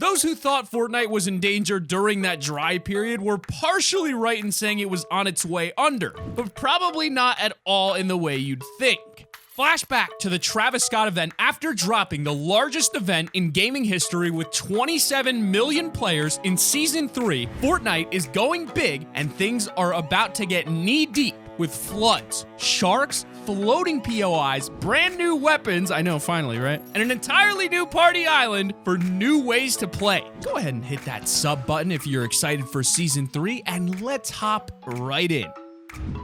Those who thought Fortnite was in danger during that dry period were partially right in saying it was on its way under, but probably not at all in the way you'd think. Flashback to the Travis Scott event after dropping the largest event in gaming history with 27 million players in Season 3, Fortnite is going big and things are about to get knee-deep with floods, sharks, floating POIs, brand new weapons, I know finally, right? And an entirely new party island for new ways to play. Go ahead and hit that sub button if you're excited for Season 3 and let's hop right in.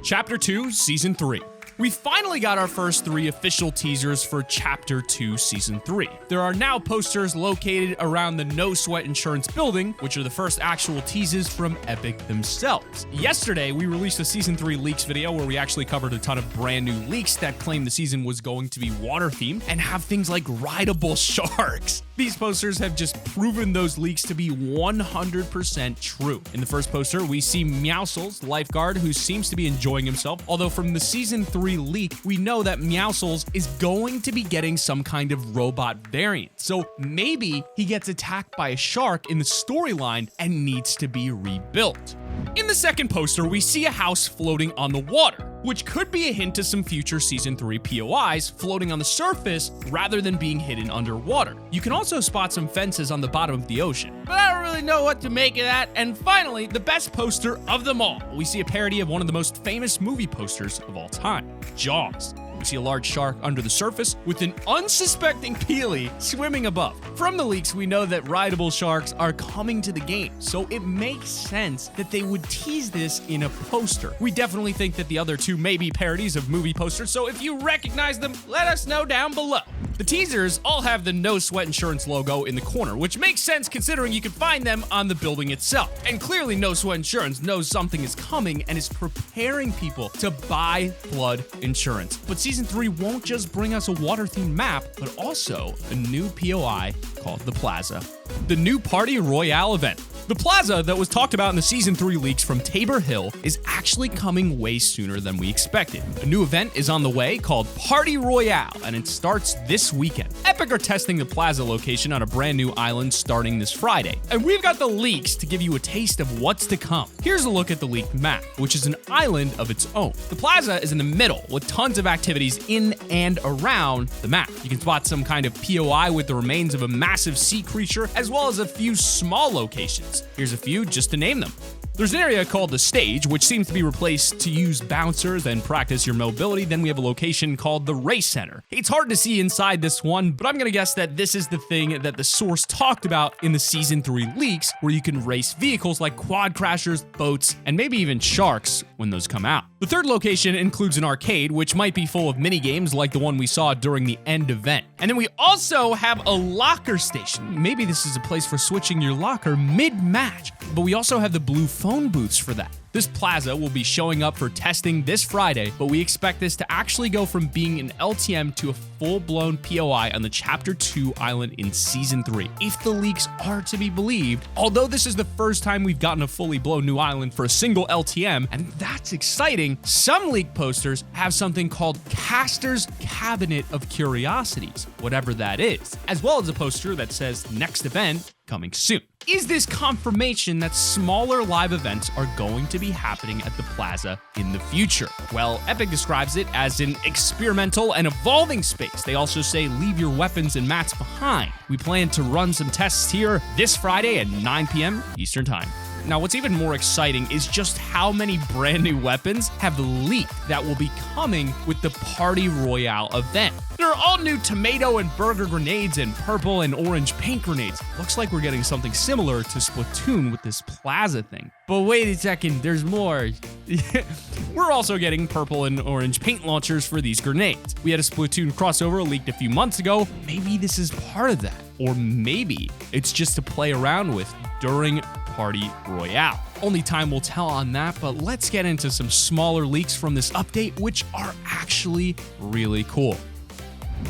Chapter 2, Season 3. We finally got our first 3 official teasers for Chapter 2 Season 3. There are now posters located around the No Sweat Insurance building, which are the first actual teases from Epic themselves. Yesterday, we released a Season 3 leaks video where we actually covered a ton of brand new leaks that claim the season was going to be water-themed and have things like rideable sharks. These posters have just proven those leaks to be 100% true. In the first poster, we see Meowscles, lifeguard, who seems to be enjoying himself, although from the Season 3 leak, we know that Meowscles is going to be getting some kind of robot variant. So maybe he gets attacked by a shark in the storyline and needs to be rebuilt. In the second poster, we see a house floating on the water, which could be a hint to some future Season 3 POIs floating on the surface rather than being hidden underwater. You can also spot some fences on the bottom of the ocean, but I don't really know what to make of that. And finally, the best poster of them all. We see a parody of one of the most famous movie posters of all time, Jaws. We see a large shark under the surface with an unsuspecting Peely swimming above. From the leaks, we know that rideable sharks are coming to the game, so it makes sense that they would tease this in a poster. We definitely think that the other 2 may be parodies of movie posters, so if you recognize them, let us know down below. The teasers all have the No Sweat Insurance logo in the corner, which makes sense considering you can find them on the building itself. And clearly No Sweat Insurance knows something is coming and is preparing people to buy flood insurance. But Season 3 won't just bring us a water-themed map, but also a new POI called the Plaza. The new Party Royale event. The Plaza that was talked about in the Season 3 leaks from Tabor Hill is actually coming way sooner than we expected. A new event is on the way called Party Royale, and it starts this weekend. Epic are testing the Plaza location on a brand new island starting this Friday, and we've got the leaks to give you a taste of what's to come. Here's a look at the leaked map, which is an island of its own. The Plaza is in the middle with tons of activities in and around the map. You can spot some kind of POI with the remains of a massive sea creature, as well as a few small locations. Here's a few just to name them. There's an area called the stage, which seems to be replaced to use bouncers and practice your mobility. Then we have a location called the race center. It's hard to see inside this one, but I'm gonna guess that this is the thing that the source talked about in the Season 3 leaks, where you can race vehicles like quad crashers, boats, and maybe even sharks when those come out. The third location includes an arcade, which might be full of mini games like the one we saw during the end event. And then we also have a locker station. Maybe this is a place for switching your locker mid-match, but we also have the blue phone booths for that. This plaza will be showing up for testing this Friday, but we expect this to actually go from being an LTM to a full-blown POI on the Chapter 2 island in Season 3, if the leaks are to be believed. Although this is the first time we've gotten a fully blown new island for a single LTM, and that's exciting, some leak posters have something called Caster's Cabinet of Curiosities, whatever that is, as well as a poster that says next event coming soon. Is this confirmation that smaller live events are going to be happening at the Plaza in the future? Well, Epic describes it as an experimental and evolving space. They also say leave your weapons and mats behind. We plan to run some tests here this Friday at 9 p.m. Eastern Time. Now, what's even more exciting is just how many brand new weapons have leaked that will be coming with the Party Royale event. There are all new tomato and burger grenades and purple and orange paint grenades. Looks like we're getting something similar to Splatoon with this Plaza thing. But wait a second, there's more. We're also getting purple and orange paint launchers for these grenades. We had a Splatoon crossover leaked a few months ago. Maybe this is part of that. Or maybe it's just to play around with during Party Royale. Only time will tell on that, but let's get into some smaller leaks from this update, which are actually really cool.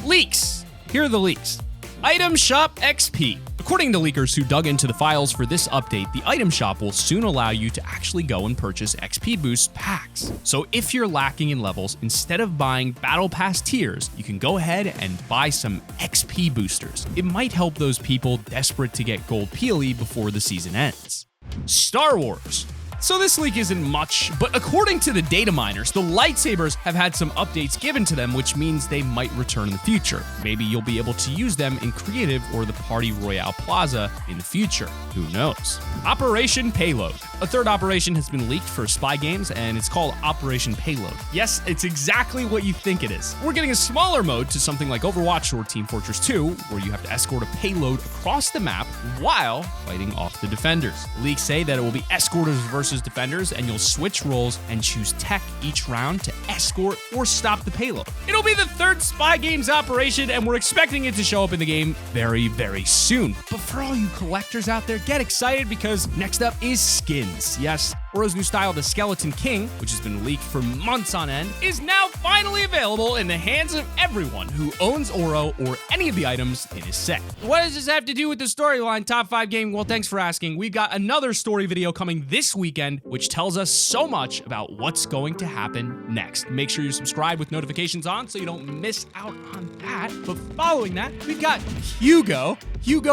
Leaks. Here are the leaks. Item Shop XP. According to leakers who dug into the files for this update, the item shop will soon allow you to actually go and purchase XP boost packs. So if you're lacking in levels, instead of buying battle pass tiers, you can go ahead and buy some XP boosters. It might help those people desperate to get gold PLE before the season ends. Star Wars. So this leak isn't much, but according to the data miners, the lightsabers have had some updates given to them, which means they might return in the future. Maybe you'll be able to use them in creative or the party Royale Plaza in the future. Who knows? Operation Payload. A third operation has been leaked for spy games, and it's called Operation Payload. Yes, it's exactly what you think it is. We're getting a smaller mode to something like Overwatch or Team Fortress 2, where you have to escort a payload across the map while fighting off the defenders. Leaks say that it will be escorters versus defenders, and you'll switch roles and choose tech each round to escort or stop the payload. It'll be the third spy games operation, and we're expecting it to show up in the game very, very soon. But for all you collectors out there, get excited because next up is skins. Yes, Oro's new style, the Skeleton King, which has been leaked for months on end, is now finally available in the hands of everyone who owns Oro or any of the items in his set. What does this have to do with the storyline, Top 5 Game? Well, thanks for asking. We've got another story video coming this weekend, which tells us so much about what's going to happen next. Make sure you subscribe with notifications on so you don't miss out on that. But following that, we've got Hugo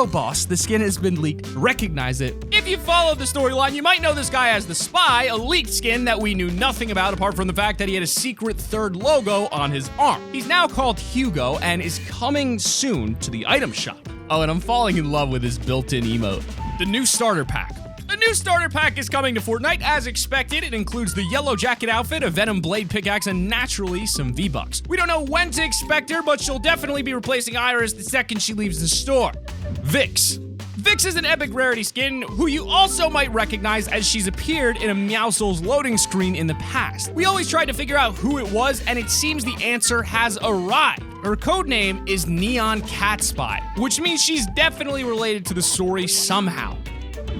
Boss. The skin has been leaked. Recognize it. If you follow the storyline, you might know this guy as the Spy, a leaked skin that we knew nothing about apart from the fact that he had a secret third logo on his arm. He's now called Hugo and is coming soon to the item shop. Oh, and I'm falling in love with his built-in emote. The new starter pack. A new starter pack is coming to Fortnite as expected. It includes the yellow jacket outfit, a venom blade pickaxe, and naturally some V-Bucks. We don't know when to expect her, but she'll definitely be replacing Iris the second she leaves the store. Vix. Vix is an epic rarity skin who you also might recognize as she's appeared in a Meowscles loading screen in the past. We always tried to figure out who it was, and it seems the answer has arrived. Her codename is Neon Cat Spy, which means she's definitely related to the story somehow.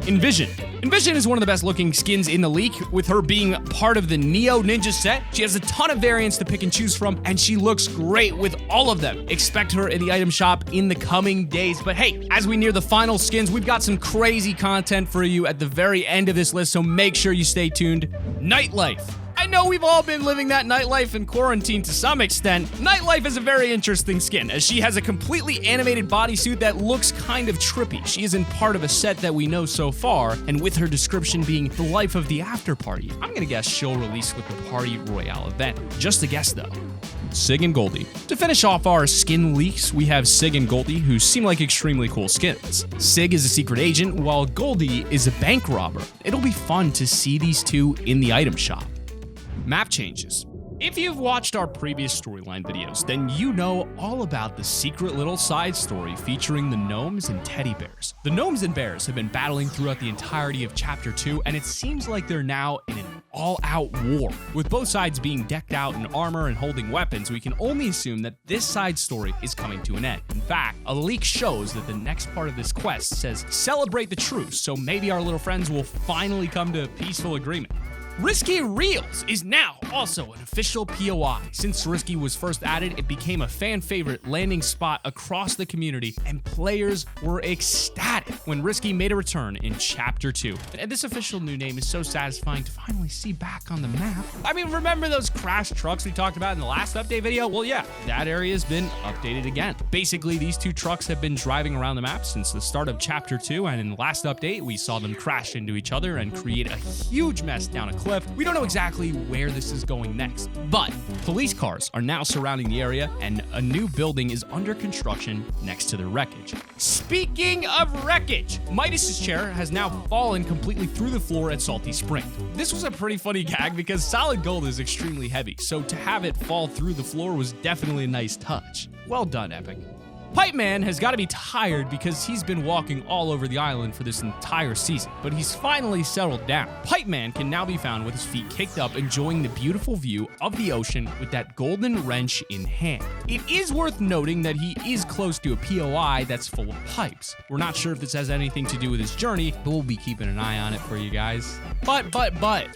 Envision. Envision is one of the best looking skins in the leak, with her being part of the Neo Ninja set. She has a ton of variants to pick and choose from, and she looks great with all of them. Expect her in the item shop in the coming days. But hey, as we near the final skins, we've got some crazy content for you at the very end of this list, so make sure you stay tuned. Nightlife. I know we've all been living that nightlife in quarantine to some extent. Nightlife is a very interesting skin, as she has a completely animated bodysuit that looks kind of trippy. She isn't part of a set that we know so far, and with her description being the life of the after party, I'm gonna guess she'll release with the Party Royale event. Just a guess though. Sig and Goldie. To finish off our skin leaks, we have Sig and Goldie, who seem like extremely cool skins. Sig is a secret agent, while Goldie is a bank robber. It'll be fun to see these two in the item shop. Map changes. If you've watched our previous storyline videos, then you know all about the secret little side story featuring the gnomes and teddy bears. The gnomes and bears have been battling throughout the entirety of Chapter 2, and it seems like they're now in an all-out war. With both sides being decked out in armor and holding weapons, we can only assume that this side story is coming to an end. In fact, a leak shows that the next part of this quest says celebrate the truce, so maybe our little friends will finally come to a peaceful agreement. Risky Reels is now also an official POI. Since Risky was first added, it became a fan favorite landing spot across the community, and players were ecstatic when Risky made a return in Chapter 2. And this official new name is so satisfying to finally see back on the map. I mean, remember those crashed trucks we talked about in the last update video? Well, yeah, that area has been updated again. Basically, these two trucks have been driving around the map since the start of Chapter 2, and in the last update, we saw them crash into each other and create a huge mess down a cliff. We don't know exactly where this is going next, but police cars are now surrounding the area, and a new building is under construction next to the wreckage. Speaking of wreckage, Midas's chair has now fallen completely through the floor at Salty Spring. This was a pretty funny gag because solid gold is extremely heavy, so to have it fall through the floor was definitely a nice touch. Well done, Epic. Pipe Man has got to be tired because he's been walking all over the island for this entire season, but he's finally settled down. Pipe Man can now be found with his feet kicked up, enjoying the beautiful view of the ocean with that golden wrench in hand. It is worth noting that he is close to a POI that's full of pipes. We're not sure if this has anything to do with his journey, but we'll be keeping an eye on it for you guys. But,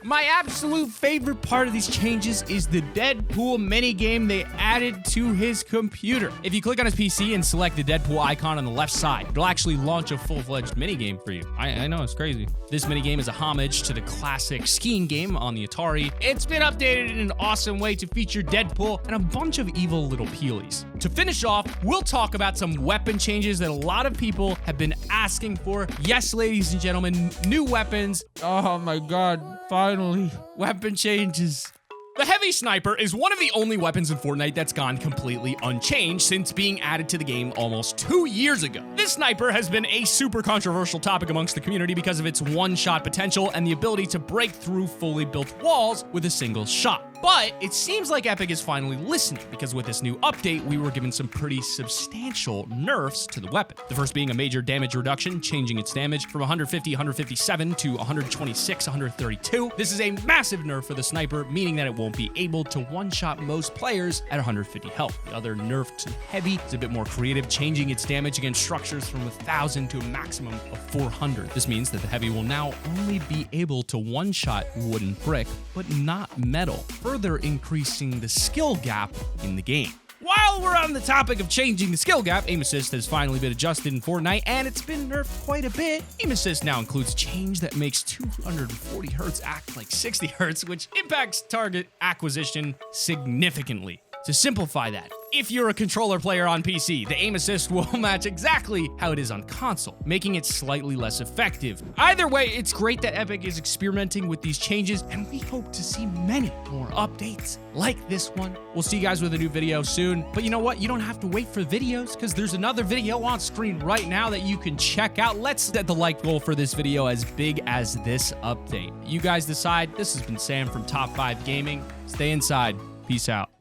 my absolute favorite part of these changes is the Deadpool minigame they added to his computer. If you click on his PC and select the Deadpool icon on the left side. It'll actually launch a full-fledged minigame for you. I know, it's crazy. This minigame is a homage to the classic skiing game on the Atari. It's been updated in an awesome way to feature Deadpool and a bunch of evil little peelies. To finish off, we'll talk about some weapon changes that a lot of people have been asking for. Yes, ladies and gentlemen, new weapons. Oh my god, finally. Weapon changes. The heavy sniper is one of the only weapons in Fortnite that's gone completely unchanged since being added to the game almost 2 years ago. This sniper has been a super controversial topic amongst the community because of its one-shot potential and the ability to break through fully built walls with a single shot. But it seems like Epic is finally listening, because with this new update, we were given some pretty substantial nerfs to the weapon. The first being a major damage reduction, changing its damage from 150, 157 to 126, 132. This is a massive nerf for the sniper, meaning that it won't be able to one-shot most players at 150 health. The other nerf to heavy is a bit more creative, changing its damage against structures from 1,000 to a maximum of 400. This means that the heavy will now only be able to one-shot wooden brick, but not metal, further increasing the skill gap in the game. While we're on the topic of changing the skill gap, aim assist has finally been adjusted in Fortnite, and it's been nerfed quite a bit. Aim assist now includes change that makes 240 Hz act like 60 Hz, which impacts target acquisition significantly. To simplify that, if you're a controller player on PC, the aim assist will match exactly how it is on console, making it slightly less effective. Either way, it's great that Epic is experimenting with these changes, and we hope to see many more updates like this one. We'll see you guys with a new video soon, but you know what? You don't have to wait for videos, because there's another video on screen right now that you can check out. Let's set the like goal for this video as big as this update. You guys decide. This has been Sam from Top 5 Gaming. Stay inside. Peace out.